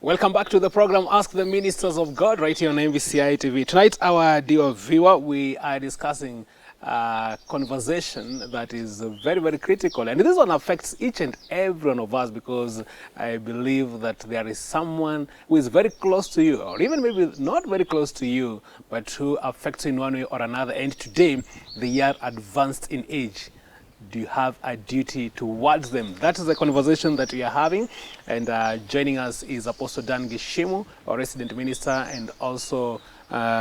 Welcome back to the program Ask the Ministers of God right here on MBCI TV. Tonight, our dear viewer, we are discussing a conversation that is very, very critical. And this one affects each and every one of us because I believe that there is someone who is very close to you, or even maybe not very close to you, but who affects you in one way or another. And today, they are advanced in age. Do you have a duty towards them? That is the conversation that we are having. And joining us is Apostle Dan Gishimu, our resident minister, and also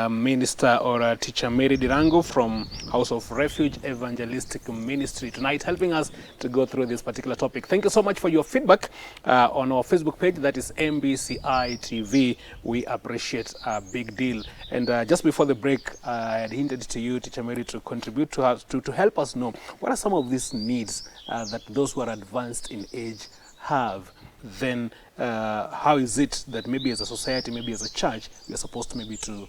minister or teacher Mary Dirango from House of Refuge Evangelistic Ministry tonight, helping us to go through this particular topic. Thank you so much for your feedback on our Facebook page, that is MBCI TV. We appreciate a big deal. And just before the break, I had hinted to you, Teacher Mary, to contribute to us, to help us know what are some of these needs that those who are advanced in age have. Then how is it that maybe as a society, maybe as a church, we are supposed to maybe to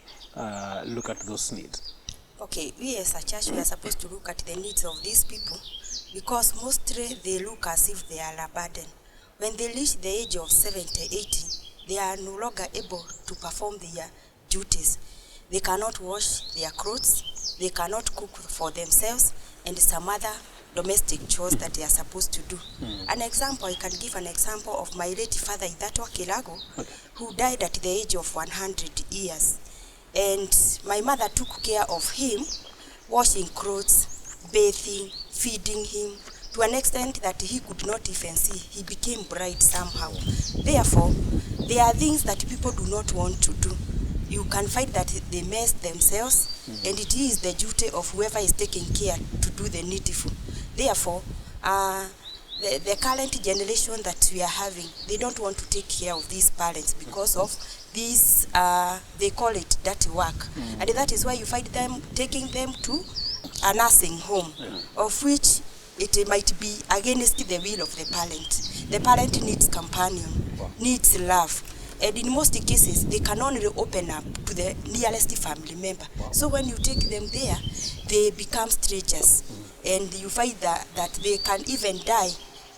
look at those needs? Okay, we as a church, we are supposed to look at the needs of these people because mostly they look as if they are a burden. When they reach the age of 70, 80, they are no longer able to perform their duties. They cannot wash their clothes, they cannot cook for themselves, and some other domestic chores that they are supposed to do. An example, I can give an example of my late father, Idato Kilago, who died at the age of 100 years. And my mother took care of him, washing clothes, bathing, feeding him, to an extent that he could not even see. He became bright somehow. Therefore, there are things that people do not want to do. You can find that they mess themselves, and it is the duty of whoever is taking care to do the needful. Therefore, the current generation that we are having, they don't want to take care of these parents because of this, they call it dirty work. And that is why you find them taking them to a nursing home, of which it might be against the will of the parent. The parent needs companion, needs love. And in most cases, they can only open up to the nearest family member. So when you take them there, they become strangers. And you find that they can even die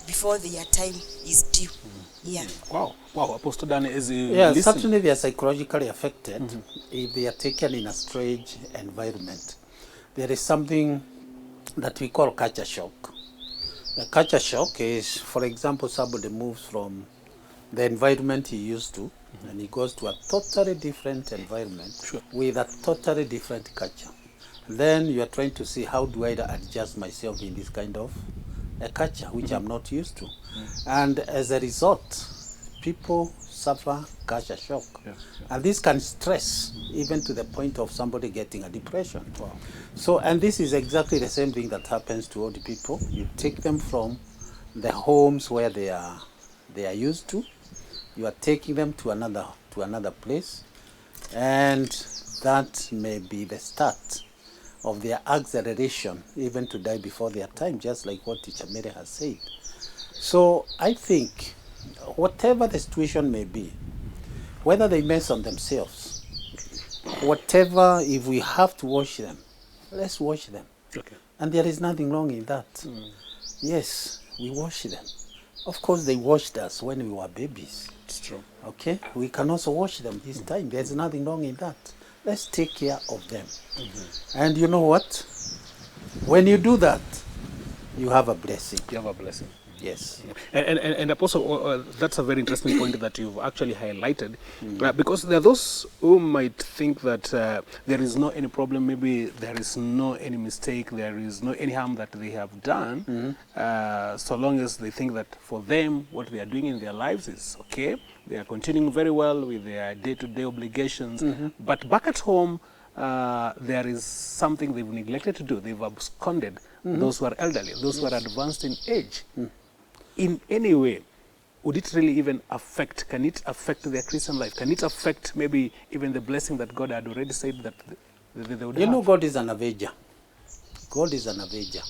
before their time is due. Yeah. Wow. Apostle Dan, as you listen. Certainly they are psychologically affected if they are taken in a strange environment. There is something that we call culture shock. A culture shock is, for example, somebody moves from the environment he used to, and he goes to a totally different environment with a totally different culture. Then you are trying to see, how do I adjust myself in this kind of a culture which I'm not used to? And as a result, people suffer culture shock. And this can stress even to the point of somebody getting a depression. So, and this is exactly the same thing that happens to old people. You take them from the homes where they are used to. You are taking them to another place, and that may be the start of their acceleration, even to die before their time, just like what Teacher Mary has said. So I think, whatever the situation may be, whether they mess on themselves, whatever, if we have to wash them, let's wash them. And there is nothing wrong in that. Yes, we wash them. Of course, they washed us when we were babies. It's true. Okay, we can also wash them this time. There's nothing wrong in that. Let's take care of them. And you know what? When you do that, you have a blessing. You have a blessing. Yes. And Apostle, that's a very interesting point that you've actually highlighted, because there are those who might think that there is no any problem, maybe there is no any mistake, there is no any harm that they have done, so long as they think that for them, what they are doing in their lives is okay. They are continuing very well with their day-to-day obligations, but back at home, there is something they've neglected to do. They've absconded. Those who are elderly, those who are advanced in age. In any way, would it really even affect, can it affect their Christian life? Can it affect maybe even the blessing that God had already said that they would have? You know, God is an avenger. God is an avenger.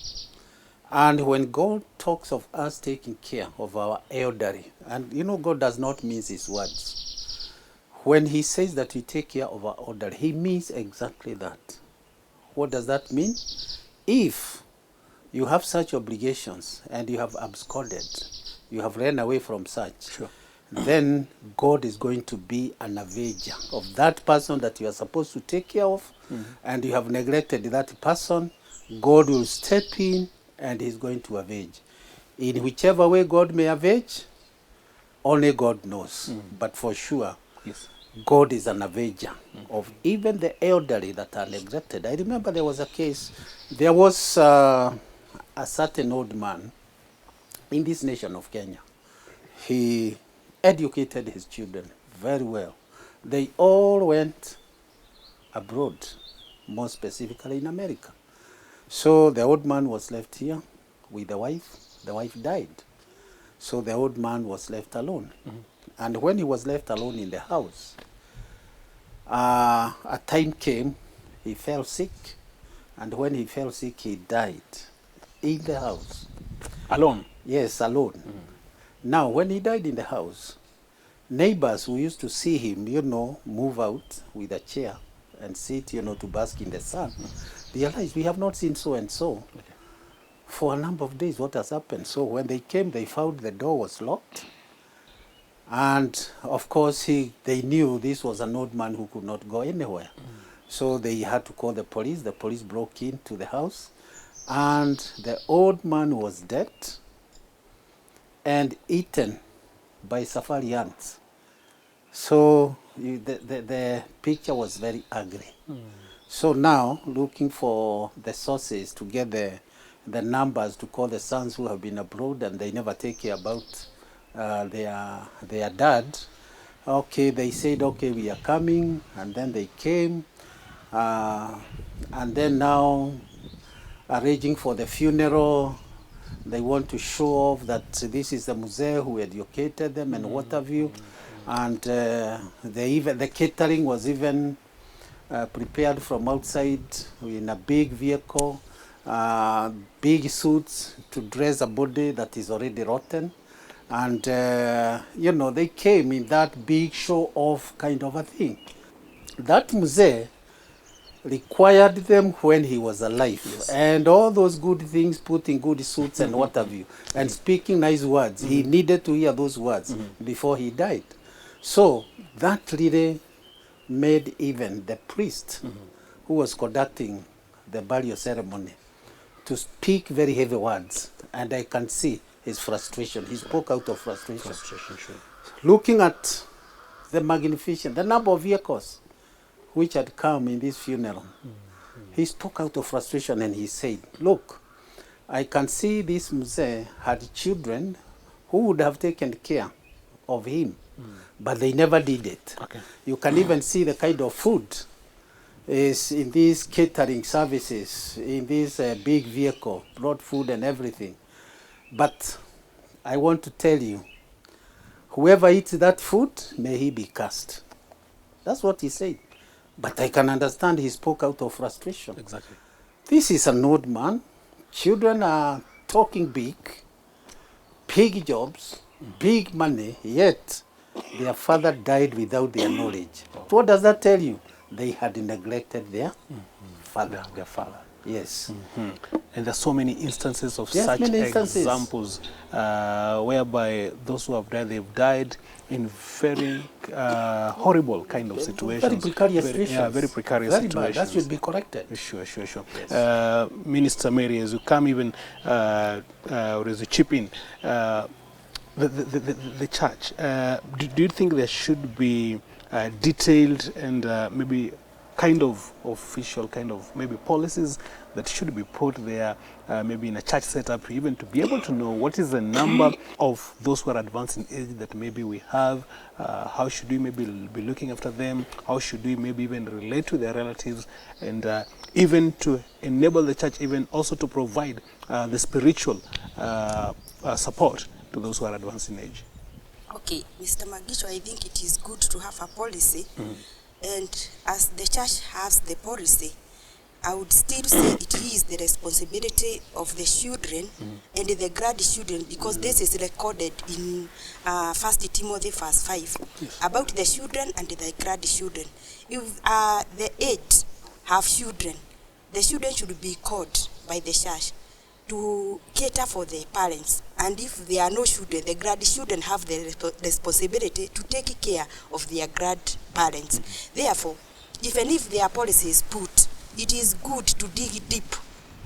And when God talks of us taking care of our elderly, and you know, God does not mince his words. When he says that we take care of our elderly, he means exactly that. What does that mean? If you have such obligations and you have absconded, you have ran away from such, then God is going to be an avenger of that person that you are supposed to take care of, and you have neglected that person. God will step in and he's going to avenge. In whichever way God may avenge, only God knows. But for sure, Yes. God is an avenger of even the elderly that are neglected. I remember there was a case, there was a certain old man in this nation of Kenya. He educated his children very well. They all went abroad, more specifically in America. So the old man was left here with the wife. The wife died. So the old man was left alone. And when he was left alone in the house, a time came, he fell sick. And when he fell sick, he died in the house. Alone? Yes, alone. Now, when he died in the house, neighbors who used to see him, move out with a chair and sit, to bask in the sun, realized we have not seen so and so for a number of days. What has happened? So when they came, they found the door was locked. And of course, they knew this was an old man who could not go anywhere. So they had to call the police. The police broke into the house, and the old man was dead and eaten by safari ants. So the picture was very ugly. So now, looking for the sources to get the numbers to call the sons who have been abroad and they never take care about their dad. Okay, they said, okay, we are coming, and then they came, and then now arranging for the funeral. They want to show off that this is the Muzee who educated them and what have you. And the catering was even prepared from outside in a big vehicle, big suits to dress a body that is already rotten. And, they came in that big show-off kind of a thing. That Muzee required them when he was alive. Yes. And all those good things, putting good suits and what have you, and speaking nice words. He needed to hear those words before he died. So that really made even the priest who was conducting the burial ceremony to speak very heavy words. And I can see his frustration. He spoke out of frustration. Sure. Looking at the magnificent, the number of vehicles which had come in this funeral, he spoke out of frustration and he said, look, I can see this Muzee had children who would have taken care of him, but they never did it. Okay. You can even see the kind of food is in these catering services, in this big vehicle, brought food and everything. But I want to tell you, whoever eats that food, may he be cursed. That's what he said. But I can understand he spoke out of frustration. Exactly. This is an old man. Children are talking big jobs, big money, yet their father died without their knowledge. What does that tell you? They had neglected their father. Their father. Yes. And there's so many instances of Yes, such many instances. examples whereby those who have died, they've died in very horrible kind of situations. Very precarious situations. Yeah, very precarious very situations. Bad. That should be corrected. Sure. Yes. Minister Mary, as you come even, or as you chip in, the church, do you think there should be detailed and maybe kind of official kind of maybe policies that should be put there, maybe in a church setup, even to be able to know what is the number of those who are advanced in age that maybe we have, how should we maybe be looking after them, how should we maybe even relate to their relatives, and even to enable the church even also to provide the spiritual support to those who are advanced in age. Okay, Mr. Magisho, I think it is good to have a policy. And as the church has the policy, I would still say it is the responsibility of the children and the grandchildren, because this is recorded in 1 Timothy verse 5 about the children and the grandchildren. If the 8 have children, the children should be called by the church to cater for the parents, and if there are no children, the grandchildren have the responsibility to take care of their grandparents. Therefore, even if their policy is put, it is good to dig deep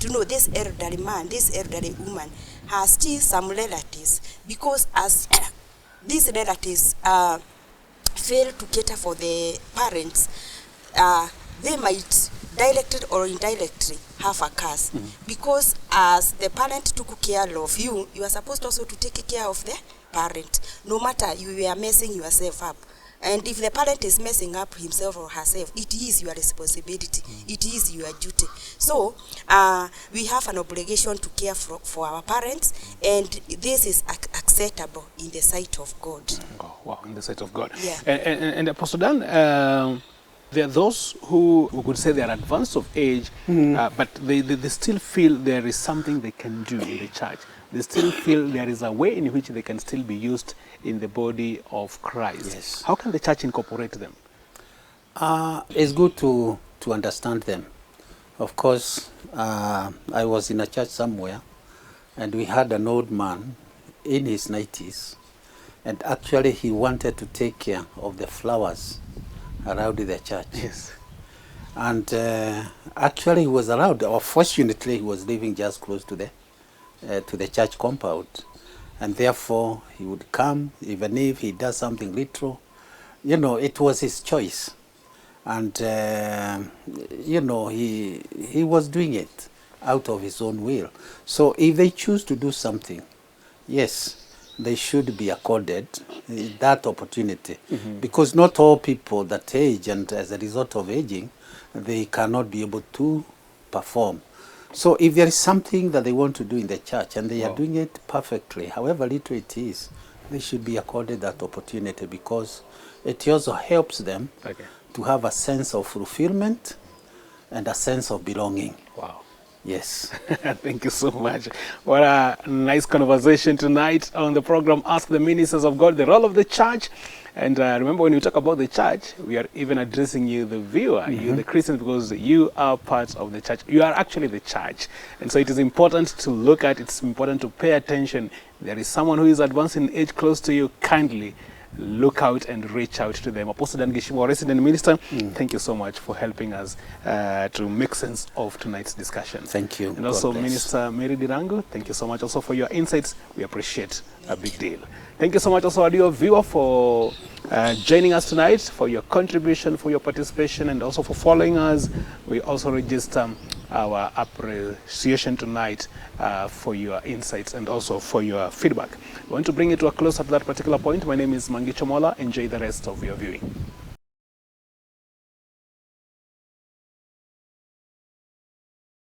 to know this elderly man, this elderly woman has still some relatives, because as these relatives fail to cater for the parents, they might directly or indirectly have a curse. Because as the parent took care of you, you are supposed also to take care of the parent, no matter you are messing yourself up. And if the parent is messing up himself or herself, it is your responsibility. It is your duty. So we have an obligation to care for our parents, and this is acceptable in the sight of God. Oh, wow, in the sight of God. Yeah. And Apostle Dan, there are those who could say they are advanced of age, but they still feel there is something they can do in the church. They still feel there is a way in which they can still be used in the body of Christ. Yes. How can the church incorporate them? It's good to understand them. Of course, I was in a church somewhere, and we had an old man in his 90s, and actually he wanted to take care of the flowers around the church. Yes. And actually he was around, or fortunately he was living just close to the church compound, and therefore he would come, even if he does something little, you know, it was his choice. And you know, he was doing it out of his own will. So if they choose to do something, yes, they should be accorded that opportunity. Because not all people that age, and as a result of aging, they cannot be able to perform. So if there is something that they want to do in the church and they are doing it perfectly, however little it is, they should be accorded that opportunity, because it also helps them to have a sense of fulfillment and a sense of belonging. Wow. Yes. Thank you so much. What a nice conversation tonight on the program Ask the Ministers of God, the role of the church. And remember, when we talk about the church, we are even addressing you, the viewer, you, the Christian, because you are part of the church. You are actually the church. And so it is important to look at, it's important to pay attention. There is someone who is advancing in age close to you. Kindly look out and reach out to them. Apostle Dan Gishimo, resident minister, thank you so much for helping us to make sense of tonight's discussion. Thank you. And also Minister Mary Dirango, thank you so much also for your insights. We appreciate a big deal. Thank you so much also, our dear viewer, for joining us tonight, for your contribution, for your participation, and also for following us. We also register our appreciation tonight for your insights and also for your feedback. We want to bring it to a close at that particular point. My name is Mangi Chomola. Enjoy the rest of your viewing.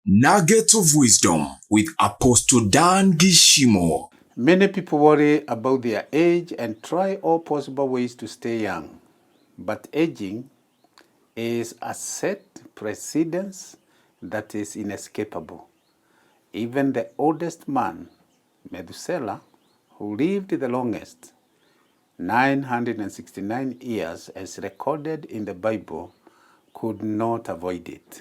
Nuggets of Wisdom with Apostle Dan Gishimo. Many people worry about their age and try all possible ways to stay young. But aging is a set precedence that is inescapable. Even the oldest man, Methuselah, who lived the longest, 969 years as recorded in the Bible, could not avoid it.